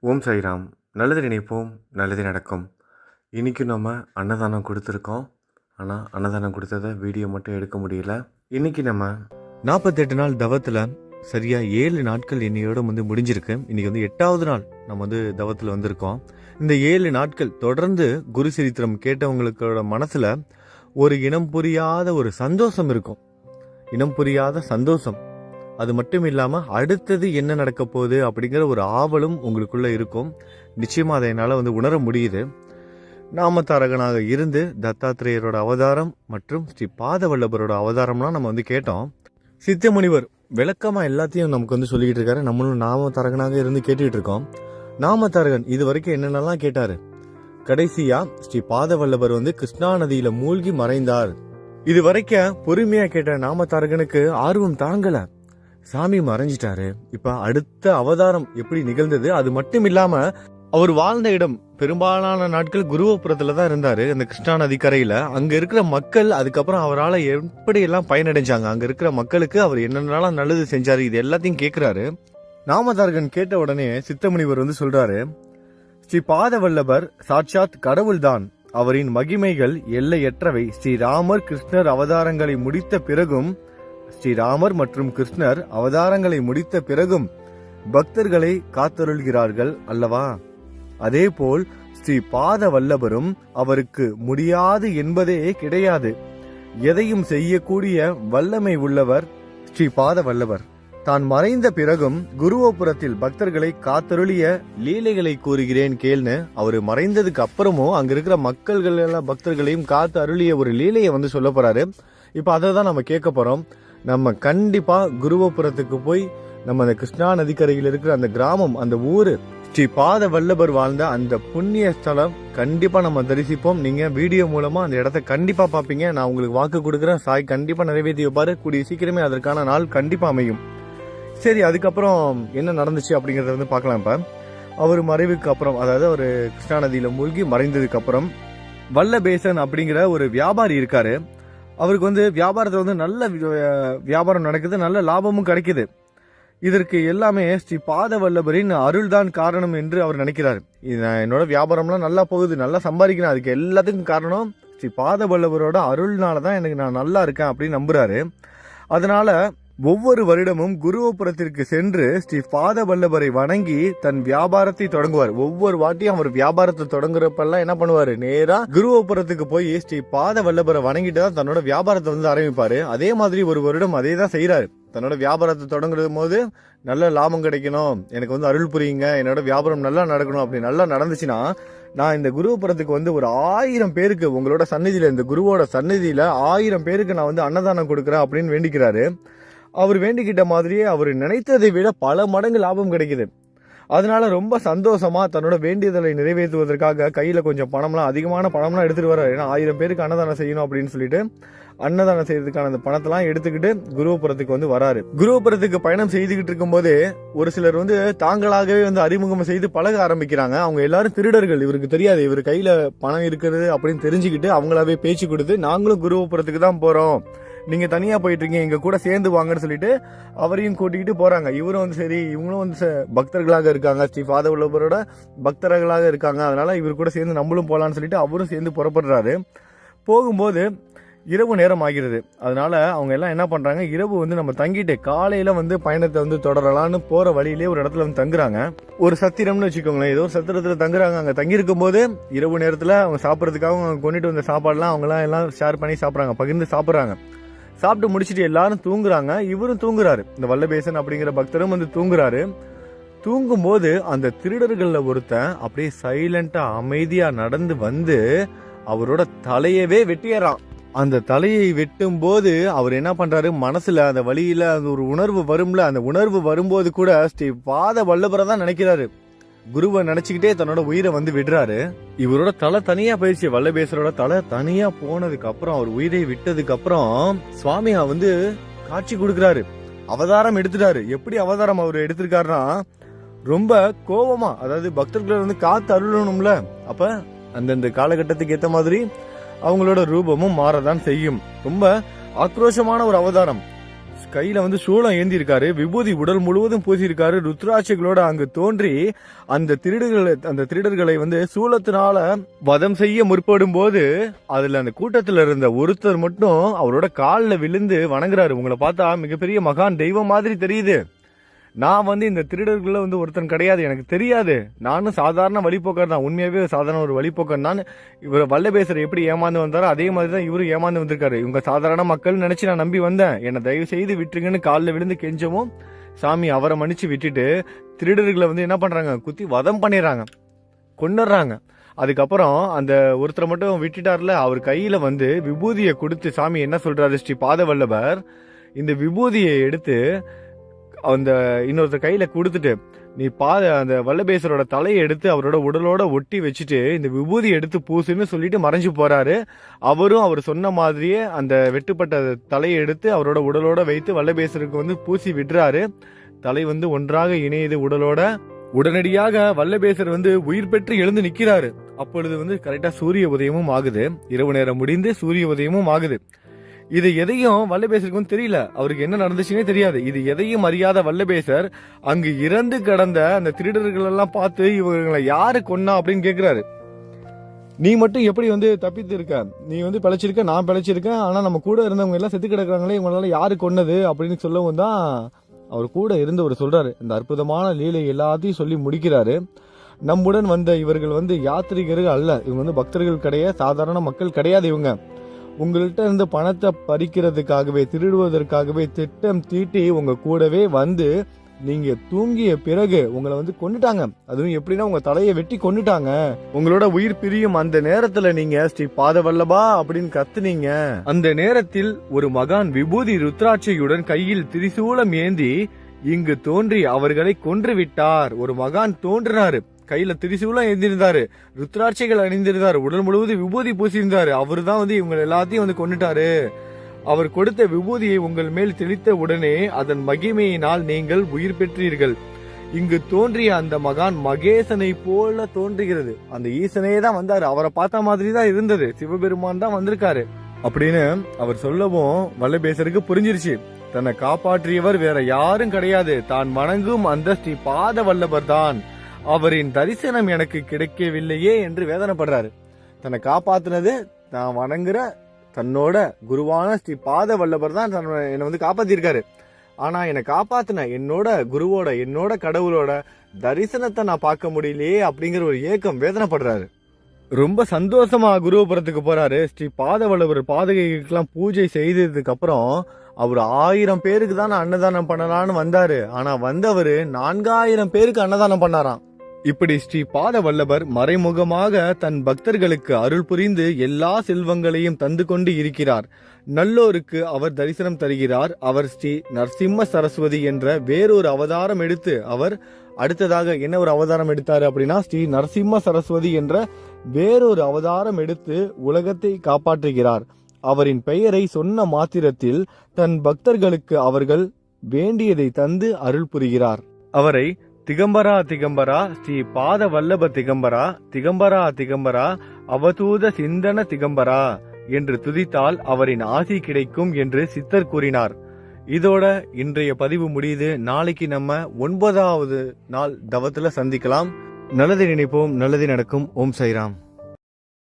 ஓம் சாய்ராம். நல்லது நினைப்போம், நல்லது நடக்கும். இன்றைக்கி நம்ம அன்னதானம் கொடுத்துருக்கோம். ஆனால் அன்னதானம் கொடுத்ததை வீடியோ மட்டும் எடுக்க முடியல. இன்றைக்கி நம்ம 48 நாள் தவத்தில் சரியாக 7 நாட்கள் இன்னையோட முடிஞ்சிருக்கு. இன்றைக்கி 8வது நாள் நம்ம தவத்தில் வந்திருக்கோம். இந்த 7 நாட்கள் தொடர்ந்து குரு சரித்திரம் கேட்டவங்களுக்கோட மனசில் ஒரு இனம் புரியாத ஒரு சந்தோஷம் இருக்கும். இனம் புரியாத சந்தோஷம். அது மட்டும் இல்லாமல் அடுத்தது என்ன நடக்க போகுது அப்படிங்கிற ஒரு ஆவலும் உங்களுக்குள்ளே இருக்கும். நிச்சயமாக அதை என்னால் உணர முடியுது. நாமதாரகனாக இருந்து தத்தாத்திரேயரோட அவதாரம் மற்றும் ஸ்ரீ பாதவல்லபரோட அவதாரம்லாம் நம்ம கேட்டோம். சித்த முனிவர் விளக்கமாக எல்லாத்தையும் நமக்கு சொல்லிக்கிட்டு இருக்காரு. நம்மளும் நாமதாரகனாக இருந்து கேட்டுக்கிட்டு இருக்கோம். நாமதாரகன் இது வரைக்கும் என்னென்னலாம் கேட்டாரு. கடைசியா ஸ்ரீ பாதவல்லபர் கிருஷ்ணா நதியில மூழ்கி மறைந்தார். இது வரைக்கும் பொறுமையா கேட்ட நாமதாரகனுக்கு ஆர்வம் தாங்கல. சாமி மறைஞ்சிட்டாரு, இப்ப அடுத்த அவதாரம் எப்படி நிகழ்ந்தது, அது மட்டும் இல்லாம அவர் வாழ்ந்த இடம் பெரும்பாலான நாட்கள் குருவபுரத்துல தான் இருந்தாரு, அந்த கிருஷ்ணா நதி கரையில. அங்க இருக்கிற மக்கள் அதுக்கப்புறம் அவரால் எப்படி எல்லாம் பயனடைஞ்சாங்க, அங்க இருக்கிற மக்களுக்கு அவர் என்னென்னலாம் நல்லது செஞ்சாரு, இது எல்லாத்தையும் கேட்கிறாரு. நாமதாரகன் கேட்ட உடனே சித்தமுனிவர் சொல்றாரு, ஸ்ரீ பாதவல்லபர் சாட்சாத் கடவுள்தான். அவரின் மகிமைகள் எல்லையற்றவை. ஸ்ரீராமர் கிருஷ்ணர் அவதாரங்களை முடித்த பிறகும் ஸ்ரீராமர் மற்றும் கிருஷ்ணர் அவதாரங்களை முடித்த பிறகும் பக்தர்களை காத்தருள்கிறார்கள் அல்லவா? அதேபோல் ஸ்ரீ பாதவல்லபரும் அவருக்கு முடியாது என்பதே கிடையாது. எதையும் செய்யக்கூடிய வல்லமை உள்ளவர் ஸ்ரீ பாதவல்லபர். தான் மறைந்த பிறகும் குருவோபுரத்தில் பக்தர்களை காத்தருளிய லீலைகளை கூறுகிறேன் கேள்னு அவரு மறைந்ததுக்கு அப்புறமும் அங்க இருக்கிற மக்கள்கள் எல்லாம் பக்தர்களையும் காத்து அருளிய ஒரு லீலையை சொல்ல போறாரு. இப்ப அதை தான் நம்ம கேட்க போறோம். நம்ம கண்டிப்பா குருவபுரத்துக்கு போய் நம்ம அந்த கிருஷ்ணா நதிக்கரையில் இருக்கிற அந்த கிராமம், அந்த ஊரு, ஸ்ரீ பாதவல்லபர் வாழ்ந்த அந்த புண்ணிய ஸ்தலம் கண்டிப்பா நம்ம தரிசிப்போம். நீங்க வீடியோ மூலமா அந்த இடத்த கண்டிப்பா பாப்பீங்க. நான் உங்களுக்கு வாக்கு கொடுக்குறேன். சாய் கண்டிப்பா நிறைவேற்றி வைப்பாரு. கூடிய சீக்கிரமே அதற்கான நாள் கண்டிப்பா அமையும். சரி, அதுக்கப்புறம் என்ன நடந்துச்சு அப்படிங்கறத பார்க்கலாம். இப்ப அவர் மறைவுக்கு அப்புறம், அதாவது ஒரு கிருஷ்ணா நதியில மூழ்கி மறைந்ததுக்கு அப்புறம் வல்லபேசன் அப்படிங்கிற ஒரு வியாபாரி இருக்காரு. அவருக்கு வியாபாரத்துல நல்ல வியாபாரம் நடக்குது, நல்ல லாபமும் கிடைக்குது. இதற்கு எல்லாமே ஸ்ரீ பாதவல்லபரின் அருள்தான் காரணம் என்று அவர் நினைக்கிறார். என்னோட வியாபாரம்லாம் நல்லா போகுது, நல்லா சம்பாதிக்கிறேன், அதுக்கு எல்லாத்துக்கும் காரணம் ஸ்ரீ பாதவல்லபரோட அருள்னாலதான் எனக்கு நான் நல்லா இருக்கேன் அப்படின்னு நம்புறாரு. அதனால ஒவ்வொரு வருடமும் குருவபுரத்திற்கு சென்று ஸ்ரீ பாதவல்லபரை வணங்கி தன் வியாபாரத்தை தொடங்குவார். ஒவ்வொரு வாட்டியும் அவர் வியாபாரத்தை தொடங்குறப்பெல்லாம் என்ன பண்ணுவாரு, நேரா குருவபுரத்துக்கு போய் ஸ்ரீ பாதவல்லபரை வணங்கிட்டு தான் தன்னோட வியாபாரத்தை ஆரம்பிப்பாரு. அதே மாதிரி ஒரு வருடம் அதே தான் செய்யறாரு. தன்னோட வியாபாரத்தை தொடங்குற போது நல்ல லாபம் கிடைக்கணும், எனக்கு அருள் புரியுங்க, என்னோட வியாபாரம் நல்லா நடக்கணும். அப்படி நல்லா நடந்துச்சுன்னா நான் இந்த குருவபுரத்துக்கு ஒரு 1000 பேருக்கு உங்களோட சந்நிதியில, இந்த குருவோட சந்நிதியில 1000 பேருக்கு நான் அன்னதானம் கொடுக்குறேன் அப்படின்னு வேண்டிக்கிறாரு. அவர் வேண்டிக்கிட்ட மாதிரியே அவர் நினைத்ததை விட பல மடங்கு லாபம் கிடைக்குது. அதனால ரொம்ப சந்தோஷமா தன்னோட வேண்டியதலை நிறைவேற்றுவதற்காக கையில கொஞ்சம் பணம்லாம், அதிகமான பணம்லாம் எடுத்துட்டு வர்றாரு. ஏன்னா 1000 பேருக்கு அன்னதானம் செய்யணும் அப்படின்னு சொல்லிட்டு அன்னதானம் செய்யறதுக்கான அந்த பணத்தெல்லாம் எடுத்துக்கிட்டு குருவபுரத்துக்கு வராரு. குருவபுரத்துக்கு பயணம் செய்துகிட்டு இருக்கும் போதே ஒரு சிலர் தாங்களாகவே அறிமுகம் செய்து பழக ஆரம்பிக்கிறாங்க. அவங்க எல்லாரும் திருடர்கள், இவருக்கு தெரியாது இவர் கையில பணம் இருக்கிறது அப்படின்னு தெரிஞ்சுக்கிட்டு அவங்களாவே பேச்சு கொடுத்து, நாங்களும் குருவபுரத்துக்கு தான் போறோம், நீங்க தனியா போயிட்டு இருக்கீங்க, எங்க கூட சேர்ந்து வாங்கன்னு சொல்லிட்டு அவரையும் கூட்டிக்கிட்டு போறாங்க. இவரும் சரி, இவங்களும் பக்தர்களாக இருக்காங்க, ஸ்ரீ பாதவல்லபரோட பக்தர்களாக இருக்காங்க, அதனால இவர் கூட சேர்ந்து நம்மளும் போலான்னு சொல்லிட்டு அவரும் சேர்ந்து புறப்படுறாரு. போகும்போது இரவு நேரம் ஆகிறது. அதனால அவங்க எல்லாம் என்ன பண்றாங்க, இரவு நம்ம தங்கிட்டு காலையில பயணத்தை தொடரலான்னு போற வழியிலே ஒரு இடத்துல தங்குறாங்க. ஒரு சத்திரம்னு வச்சுக்கோங்களேன், ஏதோ ஒரு சத்திரத்துல தங்குறாங்க. அங்க தங்கி இருக்கும் போது இரவு நேரத்துல அவங்க சாப்பிடறதுக்காக அவங்க கொண்டுட்டு வந்த சாப்பாடுலாம் அவங்க எல்லாம் ஷேர் பண்ணி சாப்பிடுறாங்க, பகிர்ந்து சாப்பிடுறாங்க. சாப்பிட்டு முடிச்சுட்டு எல்லாரும் தூங்குறாங்க. இவரும் தூங்குறாரு. இந்த வல்லபேசன் அப்படிங்கிற பக்தரும் தூங்குறாரு. தூங்கும் போது அந்த திருடர்கள்ல ஒருத்தன் அப்படியே சைலண்டா அமைதியா நடந்து அவரோட தலையவே வெட்டியறான். அந்த தலையை வெட்டும் போது அவர் என்ன பண்றாரு, மனசுல அந்த வழியில அந்த ஒரு உணர்வு வரும்ல, அந்த உணர்வு வரும்போது கூட ஸ்ரீ பாதவல்லபரை தான் நினைக்கிறாரு. குருவை நினைச்சுக்கிட்டே தன்னோட உயிரை விடுறாரு. இவரோட தலை தனியா போயிடுச்சு. வல்லபேசரோட தலை தனியா போனதுக்கு அப்புறம், அவர் உயிரை விட்டதுக்கு அப்புறம் சுவாமி காட்சி கொடுக்கிறாரு. அவதாரம் எடுத்துட்டாரு. எப்படி அவதாரம் அவர் எடுத்திருக்காருன்னா, ரொம்ப கோபமா, அதாவது பக்தர்களை காத்து அருளணும்ல, அப்ப அந்தந்த காலகட்டத்துக்கு ஏத்த மாதிரி அவங்களோட ரூபமும் மாறதான் செய்யும். ரொம்ப ஆக்ரோஷமான ஒரு அவதாரம். கையில வந்து சூளம் ஏந்தி இருக்காரு, விபூதி உடல் முழுவதும் பூசியிருக்காரு, ருத்ராட்சிகளோட அங்கு தோன்றி அந்த திருடர்களை வந்து சூளத்தினால வதம் செய்ய முற்படும் போது அதுல அந்த கூட்டத்துல இருந்த ஒருத்தர் மட்டும் அவரோட காலில் விழுந்து வணங்குறாரு. உங்களை பார்த்தா மிகப்பெரிய மகான் தெய்வம் மாதிரி தெரியுது. நான் வந்து இந்த திருடர்கள வந்து ஒருத்தன் கிடையாது, எனக்கு தெரியாது, நானும் சாதாரண வழிபோக்கர் தான், உண்மையாவே சாதாரண ஒரு வழிபோக்கர் தான். இவர் வல்லபேசர் எப்படி ஏமாந்து வந்தாரோ அதே மாதிரி தான் இவரும் ஏமாந்து வந்திருக்காரு. இவங்க சாதாரண மக்கள் நினைச்சு நான் நம்பி வந்தேன், என்னை தயவு செய்து விட்டுருங்கன்னு காலில் விழுந்து கெஞ்சவும் சாமி அவரை மன்னிச்சு விட்டுட்டு திருடர்களை வந்து என்ன பண்றாங்க, குத்தி வதம் பண்ணிடுறாங்க, கொண்டுடுறாங்க. அதுக்கப்புறம் அந்த ஒருத்தரை மட்டும் விட்டுட்டார்ல, அவர் கையில வந்து விபூதியை கொடுத்து சாமி என்ன சொல்றாரு, ஸ்ரீ பாதவல்லபர் இந்த விபூதியை எடுத்து அந்த இன்னொருத்தர் கையில கொடுத்துட்டு, நீ அந்த வல்லபேசரோட தலையை எடுத்து அவரோட உடலோட ஒட்டி வச்சுட்டு இந்த விபூதி எடுத்து பூசுன்னு சொல்லிட்டு மறைஞ்சு போறாரு. அவரும் அவர் சொன்ன மாதிரியே அந்த வெட்டுப்பட்ட தலையை எடுத்து அவரோட உடலோட வைத்து வல்லபேசருக்கு வந்து பூசி விடுறாரு. தலை வந்து ஒன்றாக இணையுது உடலோட. உடனடியாக வல்லபேசர் வந்து உயிர் பெற்று எழுந்து நிக்கிறாரு. அப்பொழுது வந்து கரெக்டா சூரிய உதயமும் ஆகுது, இரவு நேரம் முடிந்து சூரிய உதயமும் ஆகுது. இது எதையும் வல்லபேசருக்கு வந்து தெரியல, அவருக்கு என்ன நடந்துச்சுன்னே தெரியாது. இது எதையும் அறியாத வல்லபேசர் அங்கு இறந்து கிடந்த அந்த திருடர்கள் எல்லாம் பார்த்து இவங்களை யாரு கொன்னா அப்படின்னு கேக்குறாரு. நீ மட்டும் எப்படி வந்து தப்பித்து இருக்க, நீ வந்து பிழைச்சிருக்க, நான் பிழைச்சிருக்கேன், ஆனா நம்ம கூட இருந்தவங்க எல்லாம் செத்து கிடக்குறாங்களே, இவங்களால யாரு கொன்னது அப்படின்னு சொல்லவும் தான் அவர் கூட இருந்தவர் சொல்றாரு. இந்த அற்புதமான லீலை எல்லாத்தையும் சொல்லி முடிக்கிறாரு. நம்முடன் வந்த இவர்கள் வந்து யாத்திரிகர்கள் அல்ல, இவங்க வந்து பக்தர்கள் கிடையாது, சாதாரண மக்கள் கிடையாது. இவங்க உங்கள்கிட்ட இருந்து பணத்தை பறிக்கிறதுக்காகவே திருடுவதற்காகவே திட்டம் தீட்டி உங்க கூடவே வந்து நீங்க தூங்கிய பிறகு உங்களை வந்து கொண்டுட்டாங்க. அதுவும் எப்படின்னா உங்க தலையை வெட்டி கொண்டுட்டாங்க. உங்களோட உயிர் பிரியும் அந்த நேரத்துல நீங்க ஸ்ரீ பாதவல்லபா அப்படின்னு கத்துனீங்க. அந்த நேரத்தில் ஒரு மகான் விபூதி ருத்ராட்சியுடன் கையில் திரிசூலம் ஏந்தி இங்கு தோன்றி அவர்களை கொன்று விட்டார். ஒரு மகான் தோன்றினாரு, கையில திரிசூலம் ஏந்திருந்தாரு, ருத்ராட்சிகள் அணிந்திருந்தாரு, உடல் முழுவதும் விபூதி பூசியிருந்தாரு. அவரு தான் வந்து இவங்க எல்லாத்தையும் வந்து கொண்டுட்டாரு. அவர் கொடுத்த விபூதியை உங்கள் மேல் தெளித்த உடனே அதன் மகிமையினால் நீங்கள் உயிர் பெற்றீர்கள். இங்கு தோன்றிய அந்த மகான் மகேசனை போல தோன்றுகிறது. அந்த ஈசனே தான் வந்தாரு, அவரை பார்த்த மாதிரி தான் இருந்தது, சிவபெருமான் தான் வந்திருக்காரு அப்படின்னு அவர் சொல்லவும் வல்லபேசருக்கு புரிஞ்சிருச்சு. தன்னை காப்பாற்றியவர் வேற யாரும் கிடையாது, தான் வணங்கும் அந்த ஸ்ரீ பாத வல்லபர் தான். அவரின் தரிசனம் எனக்கு கிடைக்கவில்லையே என்று வேதனைப்படுறாரு. தன்னை காப்பாத்தினது நான் வணங்குற தன்னோட குருவான ஸ்ரீ பாத வல்லபர் தான் என்னை வந்து காப்பாத்திருக்காரு. ஆனா என்னை காப்பாத்தின என்னோட குருவோட என்னோட கடவுளோட தரிசனத்தை நான் பார்க்க முடியலையே அப்படிங்கிற ஒரு ஏக்கம் வேதனைப்படுறாரு. ரொம்ப சந்தோஷமா குருபுரத்துக்கு போறாரு. ஸ்ரீ பாத வல்லபர் பாதகைக்கெல்லாம் பூஜை செய்ததுக்கு அப்புறம் அவர் 1000 பேருக்கு தான் அன்னதானம் பண்ணலான்னு வந்தாரு. ஆனா வந்தவரு 4000 பேருக்கு அன்னதானம் பண்ணாராம். இப்படி ஸ்ரீ பாத வல்லபர் மறைமுகமாக தன் பக்தர்களுக்கு அருள் புரிந்து எல்லா செல்வங்களையும் தந்து கொண்டு இருக்கிறார். நல்லோருக்கு அவர் தரிசனம் தருகிறார். அவர் ஸ்ரீ நரசிம்ம சரஸ்வதி என்ற வேறொரு அவதாரம் எடுத்து அவர் அடுத்ததாக என்ன ஒரு அவதாரம் எடுத்தாரு அப்படின்னா ஸ்ரீ நரசிம்ம சரஸ்வதி என்ற வேறொரு அவதாரம் எடுத்து உலகத்தை காப்பாற்றுகிறார். அவரின் பெயரை சொன்ன மாத்திரத்தில் தன் பக்தர்களுக்கு அவர்கள் வேண்டியதை தந்து அருள் புரிகிறார். அவரை திகம்பரா திகம்பரா ஸ்ரீ பாத வல்லப திகம்பரா திகம்பரா திகம்பரா அவதூத சிந்தன திகம்பரா என்று துதித்தால் அவரின் ஆசி கிடைக்கும் என்று சித்தர் கூறினார். இதோட இன்றைய பதிவு முடியுது. நாளைக்கு நம்ம 9வது நாள் தவத்துல சந்திக்கலாம். நல்லதை நினைப்போம், நல்லது நடக்கும். ஓம் சாய்ராம்.